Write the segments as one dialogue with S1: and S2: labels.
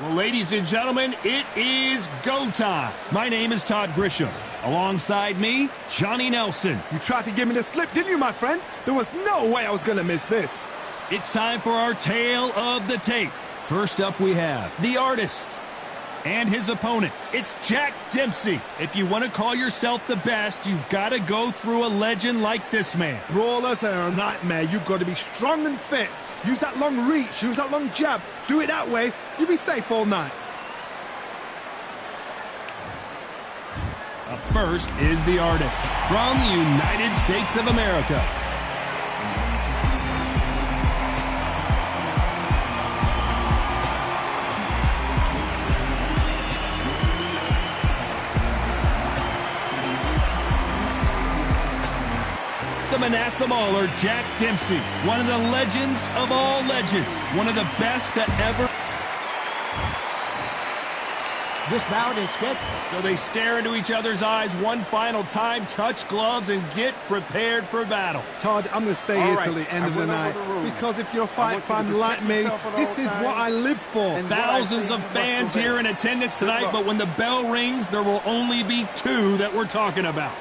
S1: Well, ladies and gentlemen, it is go time. My name is Todd Grisham. Alongside me, Johnny Nelson.
S2: You tried to give me the slip, didn't you, my friend? There was no way I was going to miss this.
S1: It's time for our tale of the tape. First up, we have the artist and his opponent. It's Jack Dempsey. If you want to call yourself the best, you've got to go through a legend like this man.
S2: Brawlers are a nightmare. You've got to be strong and fit. Use that long reach, use that long jab. Do it that way, you'll be safe all night.
S1: Up first is the artist from the United States of America. The Manasseh Mauler, Jack Dempsey, one of the legends of all legends, one of the best to ever.
S3: This bout is scheduled.
S1: So they stare into each other's eyes one final time, touch gloves, and get prepared for battle.
S2: Todd, I'm going to stay here till the end of the night. Because if you're a fight fan like me, this is what I live for.
S1: Thousands of fans here in attendance tonight, but when the bell rings, there will only be two that we're talking about.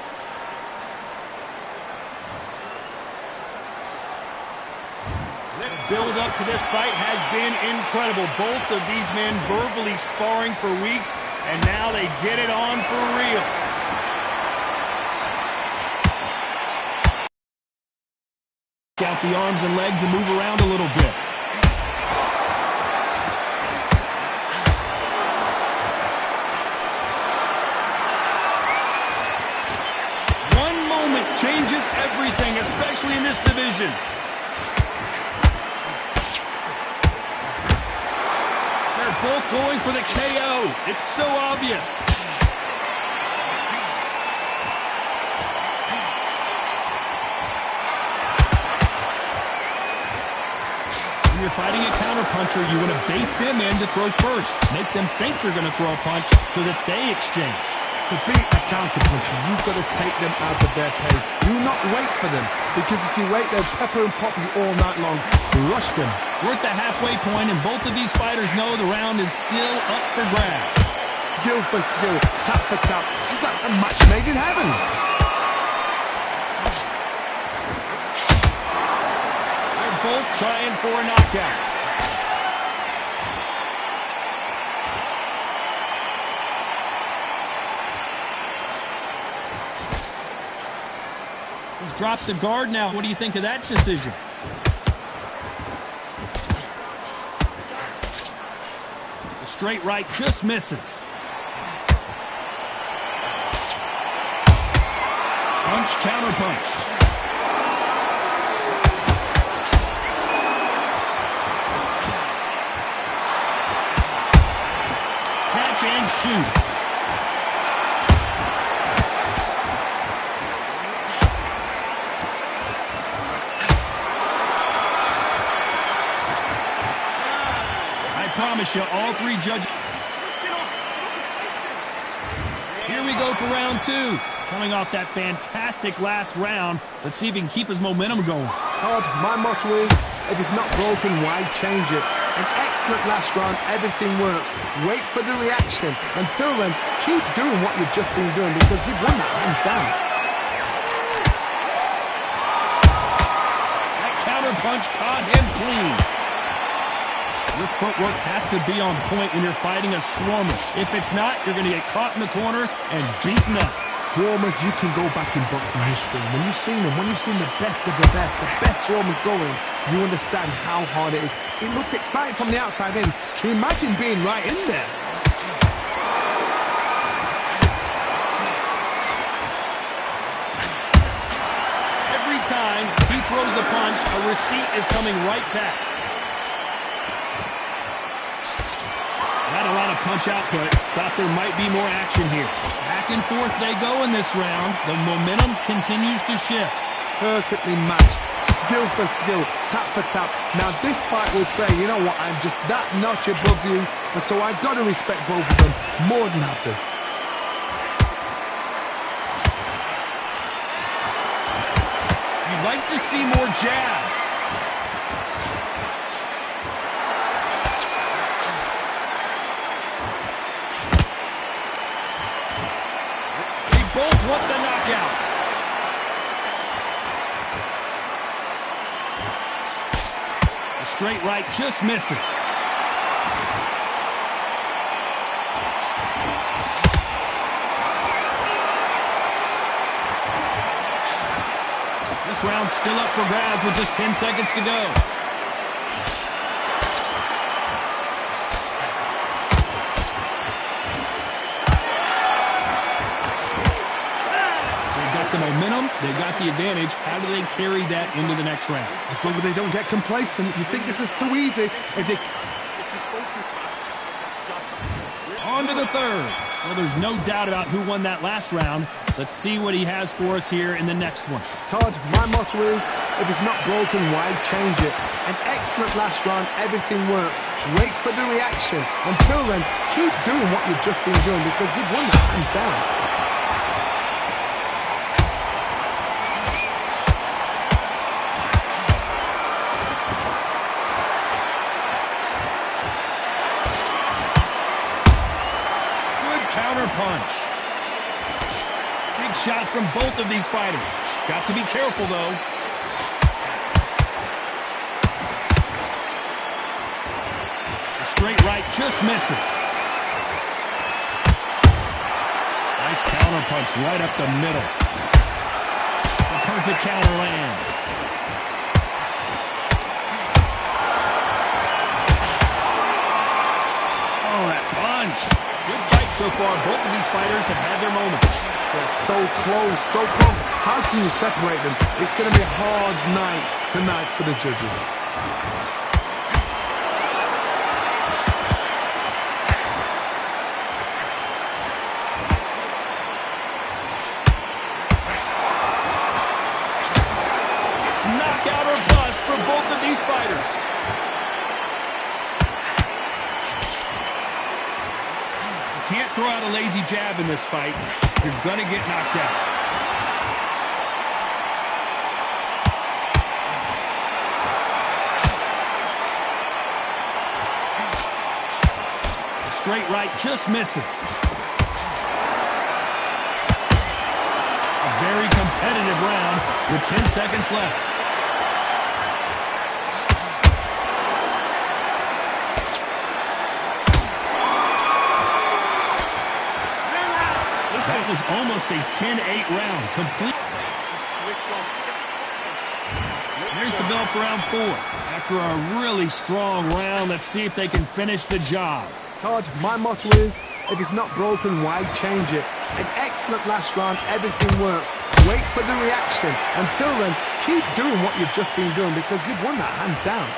S1: Build up to this fight has been incredible. Both of these men verbally sparring for weeks, and now they get it on for real. Out the arms and legs and move around a little bit. One moment changes everything, especially in this division. Both going for the KO. It's so obvious. When you're fighting a counterpuncher, you want to bait them in to throw first. Make them think you're going to throw a punch so that they exchange.
S2: To beat a counterpuncher, you've got to take them out of their pace. Do not wait for them, because if you wait, they'll pepper and pop you all night long. Rush them.
S1: We're at the halfway point, and both of these fighters know the round is still up for grabs.
S2: Skill for skill, tap for tap, just like a match made in heaven.
S1: They're both trying for a knockout. He's dropped the guard now. What do you think of that decision? The straight right just misses. Punch, counter punch. Catch and shoot. I promise you, all three judges. Here we go for round two. Coming off that fantastic last round, let's see if he can keep his momentum going.
S2: Todd, my motto is, if it's not broken, why change it? An excellent last round, everything works. Wait for the reaction. Until then, keep doing what you've just been doing, because you've won that hands down.
S1: That counter punch caught him clean. Your footwork has to be on point when you're fighting a swarmer. If it's not, you're going to get caught in the corner and beaten up.
S2: Swarmers, you can go back in boxing history. When you've seen them, when you've seen the best of the best swarmers going, you understand how hard it is. It looks exciting from the outside in. Can you imagine being right in there?
S1: Every time he throws a punch, a receipt is coming right back. Not a lot of punch output. Thought there might be more action here. Back and forth they go in this round. The momentum continues to shift.
S2: Perfectly matched. Skill for skill. Tap for tap. Now this fight will say, you know what, I'm just that notch above you. And so I've got to respect both of them. More than happy.
S1: You'd like to see more jabs. The straight right just misses. This round's still up for grabs with just 10 seconds to go. The momentum, they've got the advantage. How do they carry that into the next round?
S2: As long as they don't get complacent. You think this is too easy.
S1: On to the third. Well, there's no doubt about who won that last round. Let's see what he has for us here in the next one.
S2: Todd, my motto is, if it's not broken, why change it? An excellent last round, everything works. Wait for the reaction. Until then, keep doing what you've just been doing because you've won that hands down.
S1: Punch. Big shots from both of these fighters. Got to be careful, though. The straight right just misses. Nice counter punch right up the middle. The perfect counter lands. Oh, that punch. Good fight so far. Both of these fighters have had their moments.
S2: They're so close, so close. How can you separate them? It's going to be a hard night tonight for the judges.
S1: It's knockout or bust for both of these fighters. Can't throw out a lazy jab in this fight. You're going to get knocked out. The straight right just misses. A very competitive round with 10 seconds left. That was almost a 10-8 round. Complete. There's the bell for round 4. After a really strong round, let's see if they can finish the job.
S2: Todd, my motto is, if it's not broken, why change it? An excellent last round, everything works. Wait for the reaction. Until then, keep doing what you've just been doing because you've won that hands down.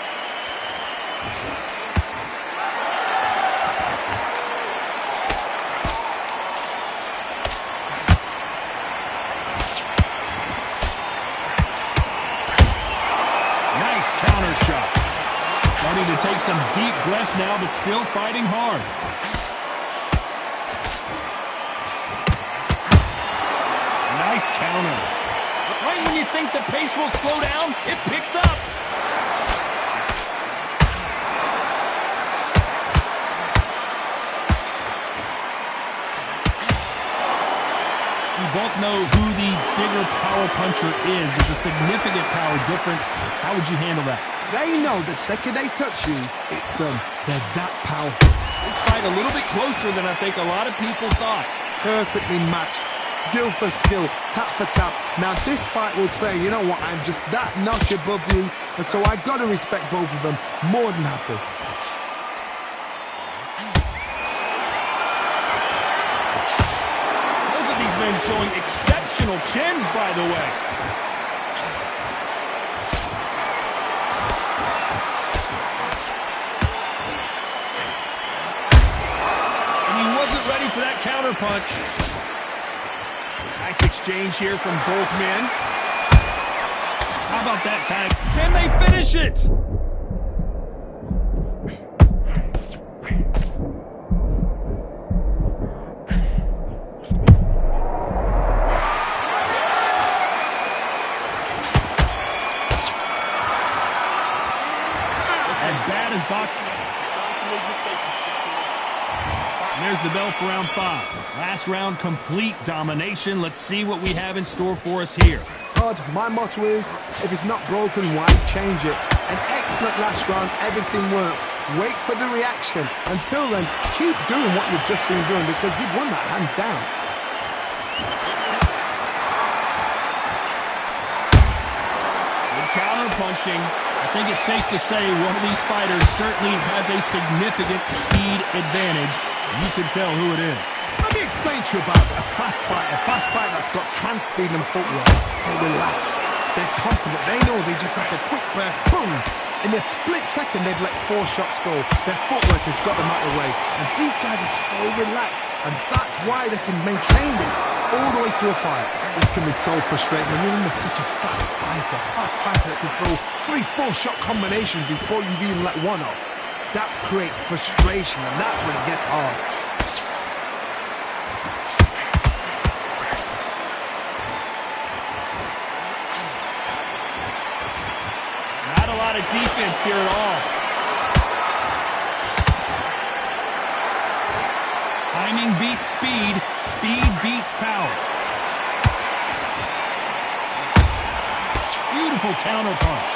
S1: Starting to take some deep breaths now, but still fighting hard. Nice counter. But right when you think the pace will slow down, it picks up. We both know who the bigger power puncher is. There's a significant power difference. How would you handle that?
S2: They know the second they touch you, it's done. They're that powerful.
S1: This fight a little bit closer than I think a lot of people thought.
S2: Perfectly matched. Skill for skill, tap for tap. Now this fight will say, you know what, I'm just that notch above you, and so I've got to respect both of them. More than happy.
S1: Both of these men showing exceptional chins, by the way. Ready for that counter punch. Nice exchange here from both men. How about that time? Can they finish it? As bad as boxing. There's the bell for round 5. Last round, complete domination. Let's see what we have in store for us here.
S2: Todd, my motto is, if it's not broken, why change it? An excellent last round. Everything works. Wait for the reaction. Until then, keep doing what you've just been doing because you've won that hands down.
S1: Good counter punching. I think it's safe to say one of these fighters certainly has a significant speed advantage. You can tell who it is.
S2: Let me explain to you about a fast fighter that's got hand speed and footwork. They're relaxed. They're confident. They know they just have the quick burst. Boom! In a split second, they've let 4 shots go. Their footwork has got them out of the way. And these guys are so relaxed. And that's why they can maintain this all the way through a fight. This can be so frustrating when you're in such a fast fighter that can throw 3-4 shot combinations before you've even let one off. That creates frustration, and that's when it gets hard.
S1: Not a lot of defense here at all. Timing beats speed. Speed beats power. Beautiful counter punch.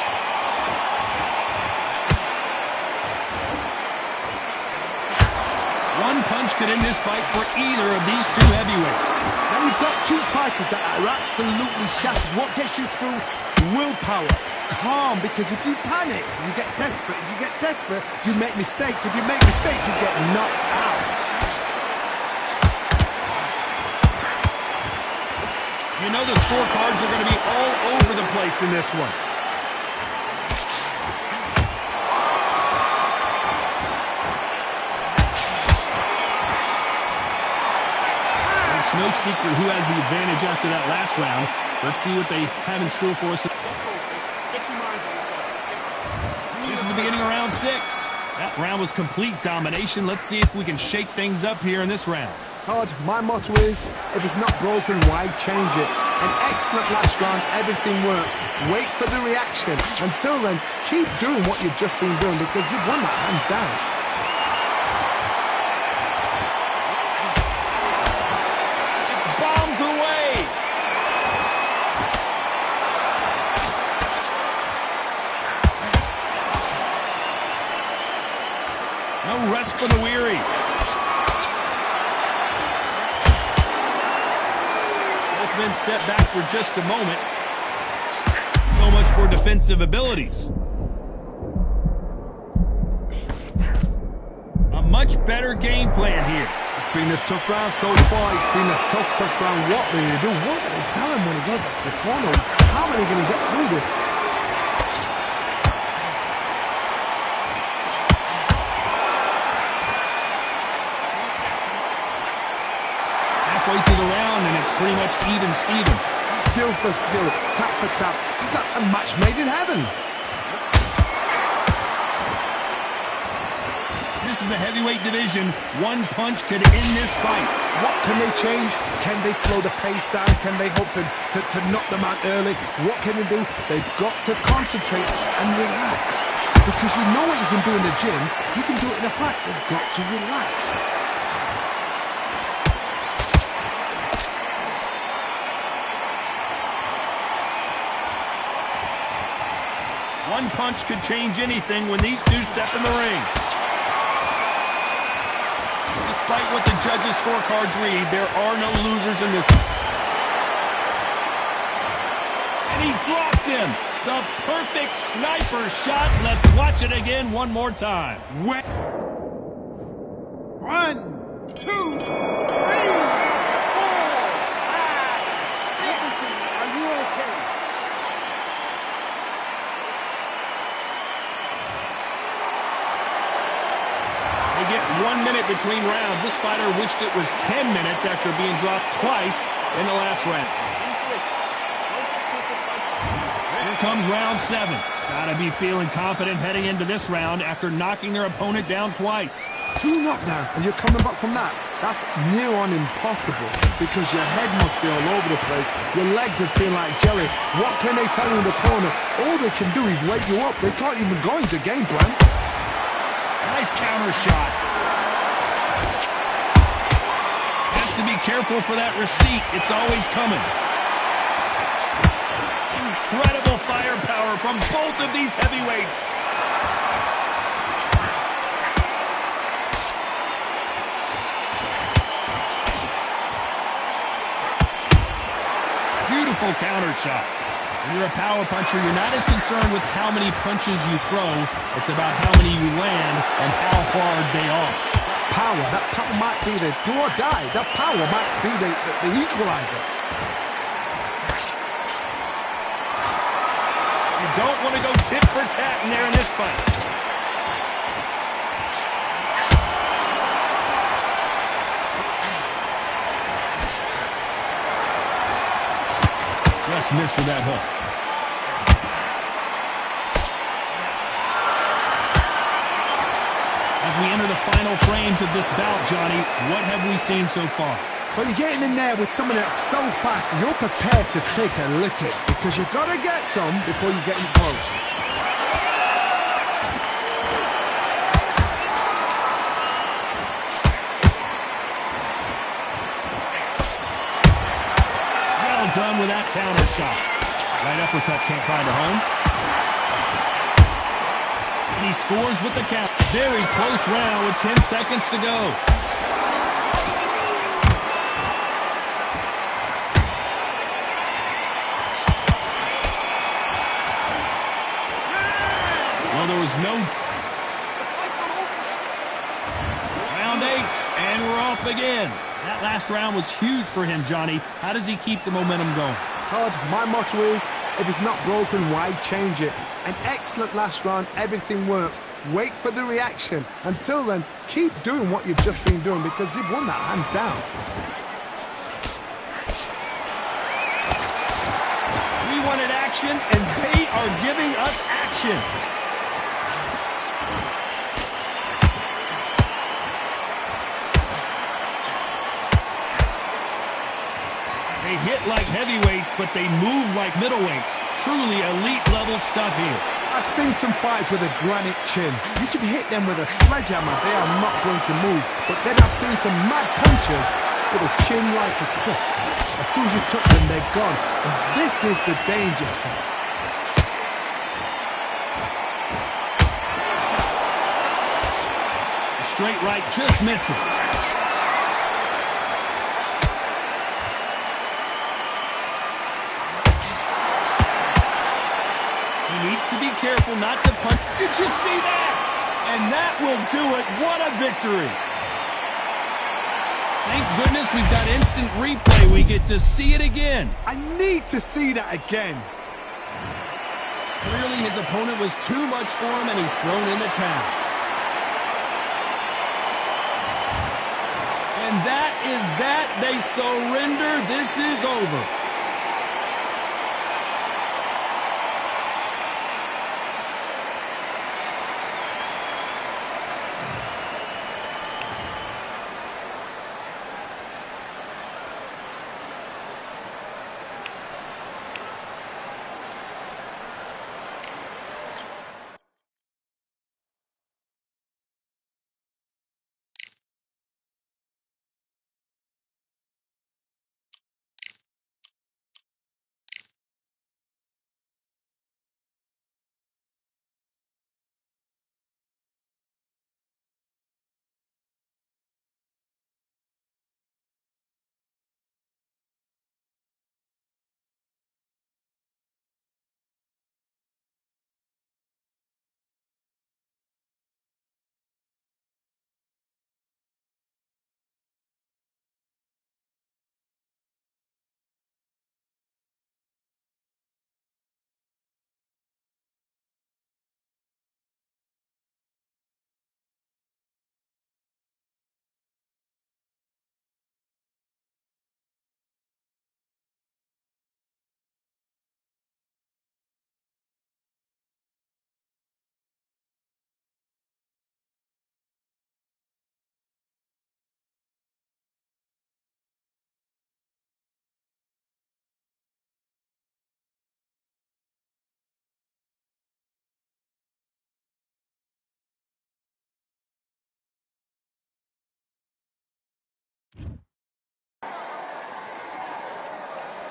S1: One punch could end this fight for either of these two heavyweights.
S2: Now you've got two fighters that are absolutely shattered. What gets you through? Willpower. Calm, because if you panic, you get desperate. If you get desperate, you make mistakes. If you make mistakes, you get knocked out.
S1: You know the scorecards are going to be all over the place in this one. It's no secret who has the advantage after that last round. Let's see what they have in store for us. This is the beginning of round 6. That round was complete domination. Let's see if we can shake things up here in this round.
S2: Todd, my motto is, if it's not broken, why change it? An excellent last round, everything works. Wait for the reaction. Until then, keep doing what you've just been doing because you've won that hands down.
S1: It's bombs away. No rest for the weary. Men step back for just a moment. So much for defensive abilities. A much better game plan here.
S2: It's been a tough round so far. It's been a tough round. What will they do? What will they tell him when he goes back to the corner? How are they going to get through this?
S1: Halfway through the round, and it's pretty much even Steven.
S2: Skill for skill, tap for tap. Just like a match made in heaven.
S1: This is the heavyweight division. One punch could end this fight.
S2: What can they change? Can they slow the pace down? Can they hope to knock them out early? What can they do? They've got to concentrate and relax. Because you know what you can do in the gym, you can do it in a fight. They've got to relax.
S1: One punch could change anything when these two step in the ring. Despite what the judges' scorecards read, there are no losers in this. And he dropped him. The perfect sniper shot. Let's watch it again one more time.
S2: 1, 2, 3, 4, 5, 6. Are you okay?
S1: They get 1 minute between rounds. This fighter wished it was 10 minutes after being dropped twice in the last round. Here comes round 7. Gotta be feeling confident heading into this round after knocking their opponent down twice.
S2: 2 knockdowns and you're coming back from that. That's near on impossible because your head must be all over the place. Your legs would feel like jelly. What can they tell you in the corner? All they can do is wake you up. They can't even go into game plan.
S1: Nice counter shot. Has to be careful for that receipt. It's always coming. Incredible firepower from both of these heavyweights. powerful counter shot. When you're a power puncher, you're not as concerned with how many punches you throw. It's about how many you land and how hard they are.
S2: That power might be the do or die. That power might be the equalizer.
S1: You don't want to go tit for tat in there in this fight. Just missed with that hook. As we enter the final frames of this bout, Johnny, what have we seen so far?
S2: So you're getting in there with someone that's so fast, you're prepared to take a licking because you've got to get some before you get in close.
S1: Well done with that counter shot. Right uppercut can't find a home. And he scores with the count. Very close round with 10 seconds to go. Well, there was no... Round 8, and we're off again. That last round was huge for him, Johnny. How does he keep the momentum going?
S2: Todd, my motto is, if it's not broken, why change it? An excellent last round, everything works. Wait for the reaction. Until then, keep doing what you've just been doing because you've won that hands down.
S1: We wanted action, and they are giving us action. They hit like heavyweights, but they move like middleweights. Truly elite-level stuff here.
S2: I've seen some fights with a granite chin. You can hit them with a sledgehammer, they are not going to move. But then I've seen some mad punchers with a chin like a crisp. As soon as you touch them, they're gone. And this is the danger spot.
S1: The straight right just misses. Needs to be careful not to punch. Did you see that? And that will do it. What a victory. Thank goodness we've got instant replay. We get to see it again.
S2: I need to see that again.
S1: Clearly his opponent was too much for him and he's thrown in the towel. And that is that. They surrender. This is over.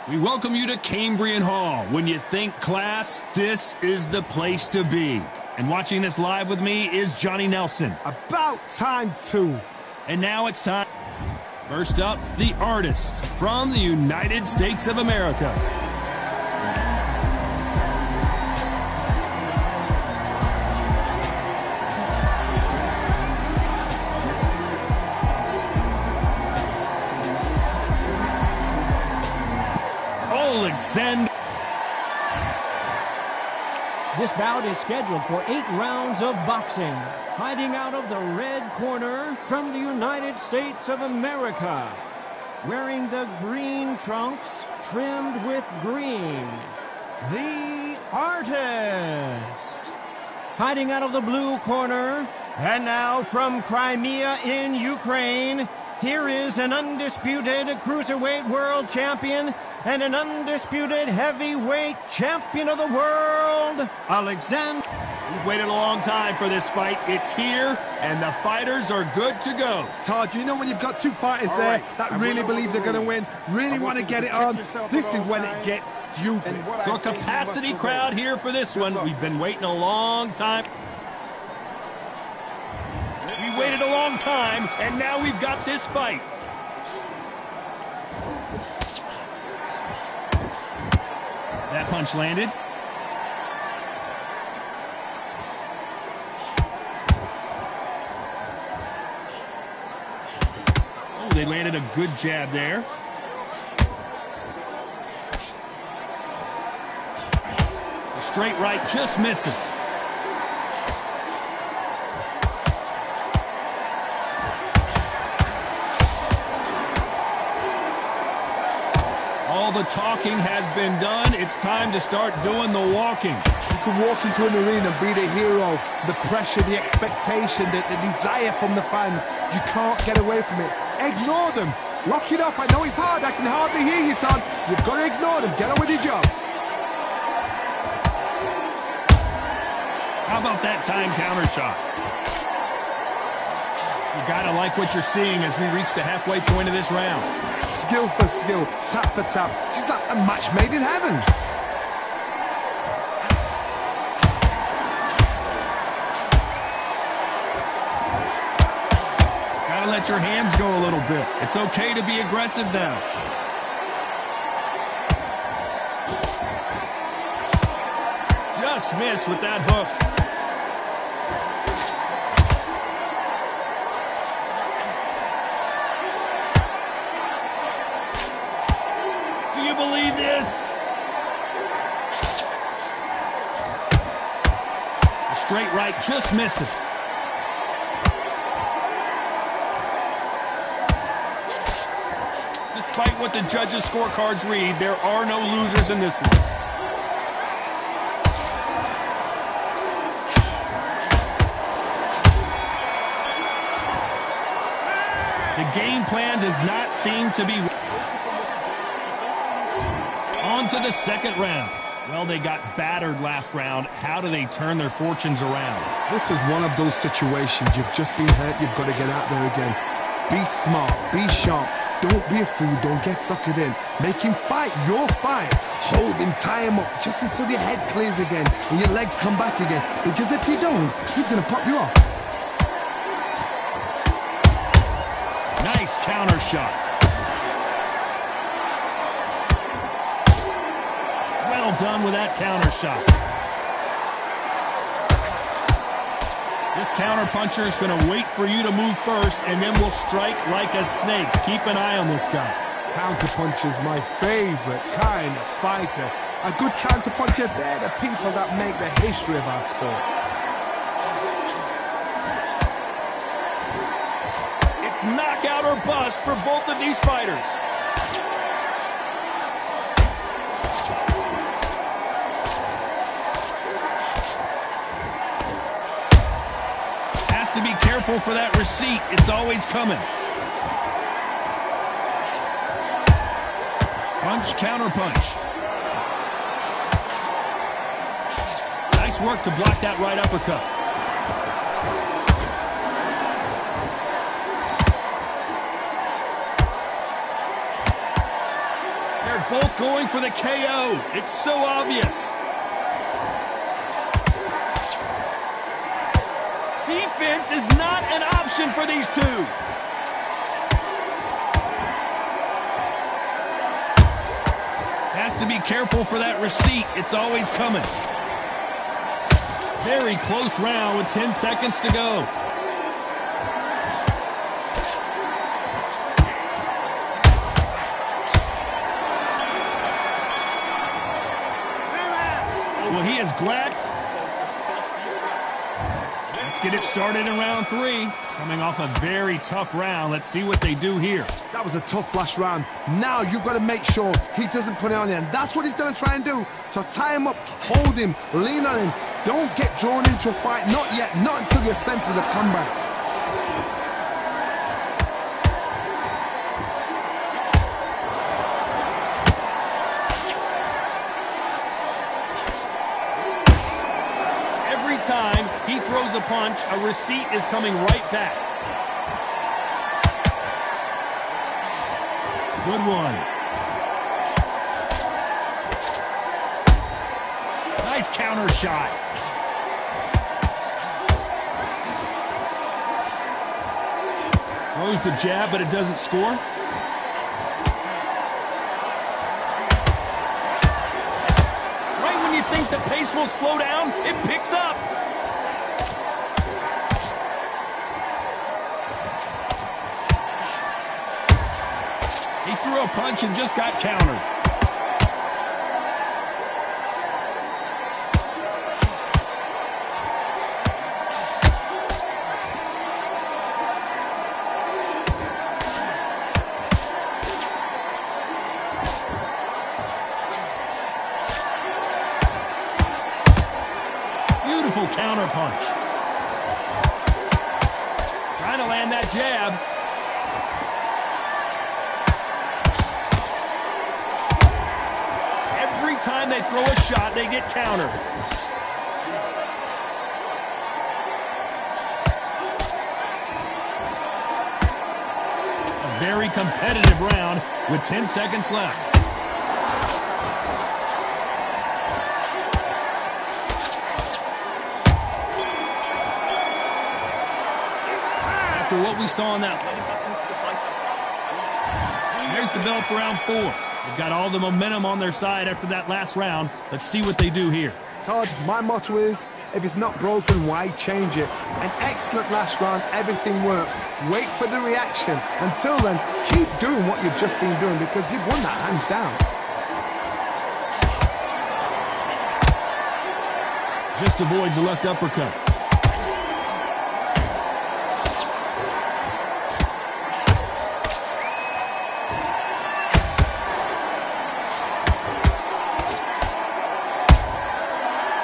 S1: We welcome you to Cambrian Hall. When you think class, this is the place to be. And watching this live with me is Johnny Nelson.
S2: About time too.
S1: And now it's time. First up, the artist from the United States of America.
S3: This bout is scheduled for 8 rounds of boxing. Fighting out of the red corner from the United States of America. Wearing the green trunks trimmed with green. The Artist. Fighting out of the blue corner. And now from Crimea in Ukraine, here is an undisputed cruiserweight world champion and an undisputed heavyweight champion of the world, Alexander.
S1: We've waited a long time for this fight. It's here, and the fighters are good to go.
S2: Todd, you know when you've got two fighters there that really believe they're going to win, really want to get it on, this is when it gets stupid.
S1: So a capacity crowd here for this one. We've been waiting a long time. We waited a long time, and now we've got this fight. That punch landed. Oh, they landed a good jab there. The straight right just misses. All the talking has been done. It's time to start doing the walking.
S2: You can walk into an arena and be the hero. The pressure, the expectation, the desire from the fans. You can't get away from it. Ignore them. Lock it up. I know it's hard. I can hardly hear you, Todd. You've got to ignore them. Get on with your job.
S1: How about that time counter shot? You gotta like what you're seeing as we reach the halfway point of this round.
S2: Skill for skill, tap for tap. She's like a match made in heaven.
S1: Gotta let your hands go a little bit. It's okay to be aggressive now. Just missed with that hook. Do you believe this? The straight right just misses. Despite what the judges' scorecards read, there are no losers in this one. The game plan does not seem to be... On to the second round. Well, they got battered last round. How do they turn their fortunes around?
S2: This is one of those situations. You've just been hurt. You've got to get out there again. Be smart. Be sharp. Don't be a fool. Don't get suckered in. Make him fight your fight. Hold him. Tie him up just until your head clears again and your legs come back again. Because if you don't, he's going to pop you off.
S1: Nice counter shot. Well done with that counter shot. This counter puncher is going to wait for you to move first, and then will strike like a snake. Keep an eye on this guy.
S2: Counter puncher's my favorite kind of fighter. A good counter puncher, they're the people that make the history of our sport.
S1: It's knockout or bust for both of these fighters. Has to be careful for that receipt. It's always coming. Punch, counter punch. Nice work to block that right uppercut. They're both going for the KO. It's so obvious. Defense is not an option for these two. Has to be careful for that receipt. It's always coming. Very close round with 10 seconds to go. Well, he is glad. Let's get it started in round 3. Coming off a very tough round. Let's see what they do here.
S2: That was a tough last round. Now you've got to make sure he doesn't put it on you, and that's what he's going to try and do. So tie him up, hold him, lean on him. Don't get drawn into a fight. Not yet. Not until your senses have come back.
S1: Every time he throws a punch, a receipt is coming right back. Good one. Nice counter shot. Throws the jab, but it doesn't score. Right when you think the pace will slow down, it picks up. He threw a punch and just got countered. Beautiful counter punch. Trying to land that jab. Every time they throw a shot, they get countered. A very competitive round with 10 seconds left. After what we saw in that, there's the bell for round 4. They've got all the momentum on their side after that last round. Let's see what they do here.
S2: Todd, my motto is, if it's not broken, why change it? An excellent last round, everything works. Wait for the reaction. Until then, keep doing what you've just been doing because you've won that hands down.
S1: Just avoids the left uppercut.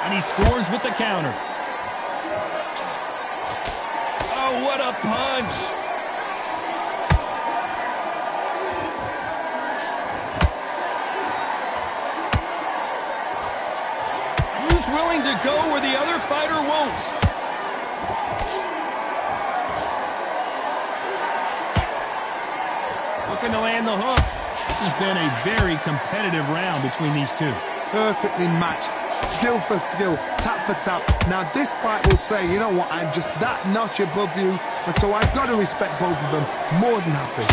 S1: And he scores with the counter. Oh, what a punch! Who's willing to go where the other fighter won't? Looking to land the hook. This has been a very competitive round between these two.
S2: Perfectly matched, skill for skill, tap for tap. Now this fight will say, you know what, I'm just that notch above you, and so I've got to respect both of them. More than happy.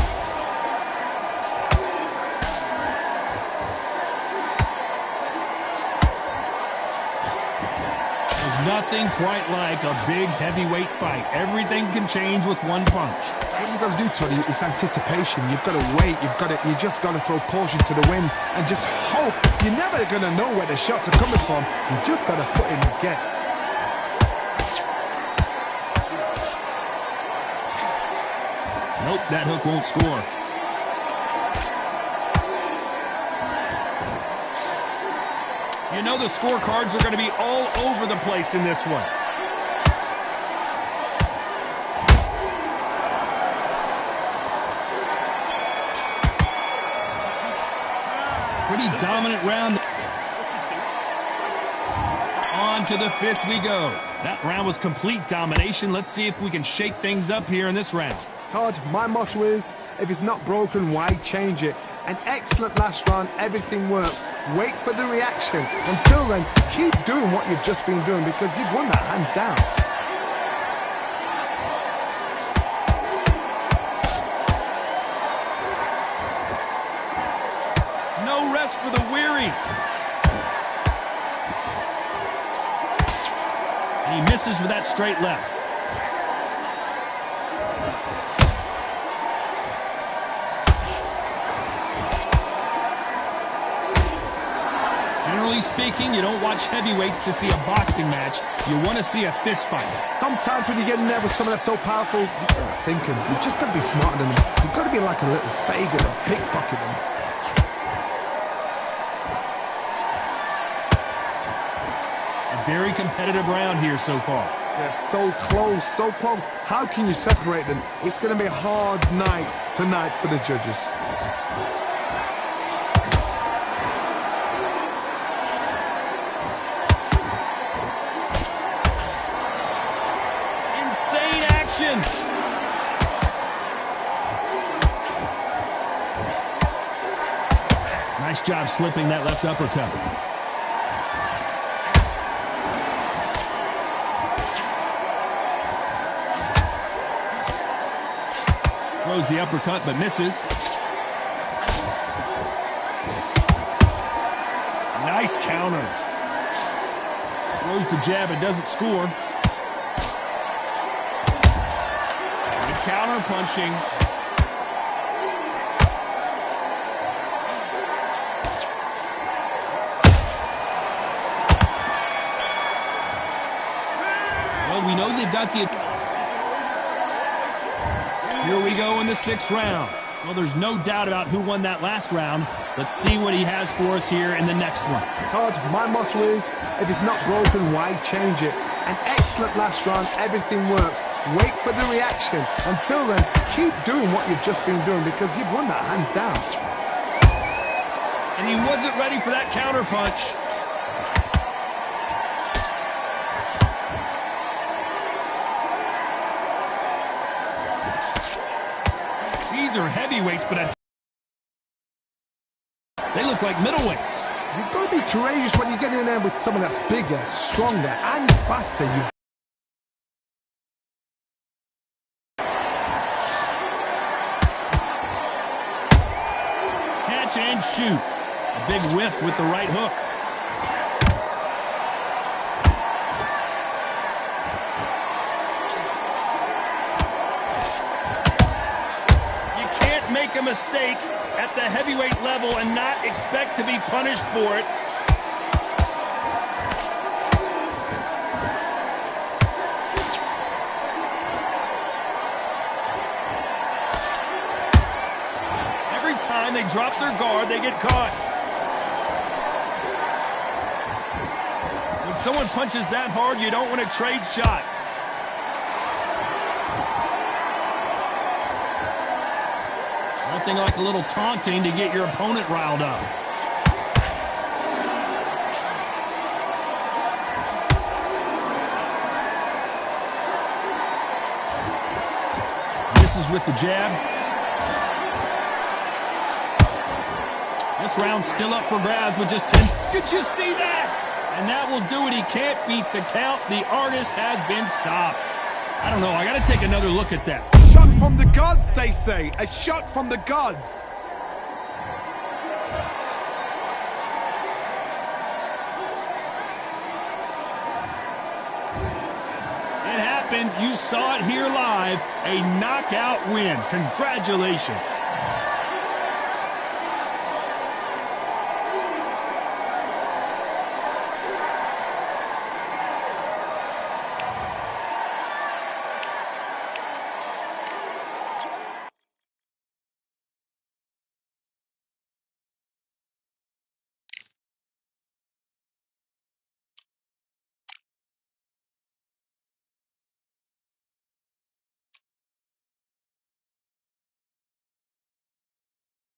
S1: There's nothing quite like a big heavyweight fight. Everything can change with one punch.
S2: What you've got to do, Toddy, is anticipation. You've got to wait. You just got to throw caution to the wind and just hope. You're never going to know where the shots are coming from. You just got to put in a guess.
S1: Nope, that hook won't score. You know the scorecards are going to be all over the place in this one. Pretty dominant round. On to the 5th we go. That round was complete domination. Let's see if we can shake things up here in this round.
S2: Todd, my motto is, if it's not broken, why change it? An excellent last round, everything works. Wait for the reaction. Until then, keep doing what you've just been doing because you've won that hands down.
S1: No rest for the weary. And he misses with that straight left. Generally speaking, you don't watch heavyweights to see a boxing match. You want to see a fist fight.
S2: Sometimes when you get in there with someone that's so powerful, you're thinking, you've just got to be smarter than them. You've got to be like a little faggot and pickpocket them.
S1: A very competitive round here so far.
S2: They're so close, so close. How can you separate them? It's going to be a hard night tonight for the judges.
S1: Insane action. Nice job slipping that left uppercut. Throws the uppercut but misses. Nice counter. Throws the jab and doesn't score. Good counter punching. Well, we know they've got the... Here we go in the 6th round. Well, there's no doubt about who won that last round. Let's see what he has for us here in the next one.
S2: Todd, my motto is, if it's not broken, why change it? An excellent last round, everything works. Wait for the reaction. Until then, keep doing what you've just been doing because you've won that hands down.
S1: And he wasn't ready for that counter punch. These are heavyweights, but they look like middleweights.
S2: You've got to be courageous when you get in there with someone that's bigger, stronger, and faster.
S1: Catch and shoot. A big whiff with the right hook. Make a mistake at the heavyweight level and not expect to be punished for it. Every time they drop their guard, they get caught. When someone punches that hard, you don't want to trade shots. Nothing like a little taunting to get your opponent riled up. Misses with the jab. This round's still up for grabs with just 10. Did you see that? And that will do it. He can't beat the count. The artist has been stopped. I don't know. I got to take another look at that.
S2: Shot from the gods, they say. A shot from the gods.
S1: It happened. You saw it here live. A knockout win. Congratulations.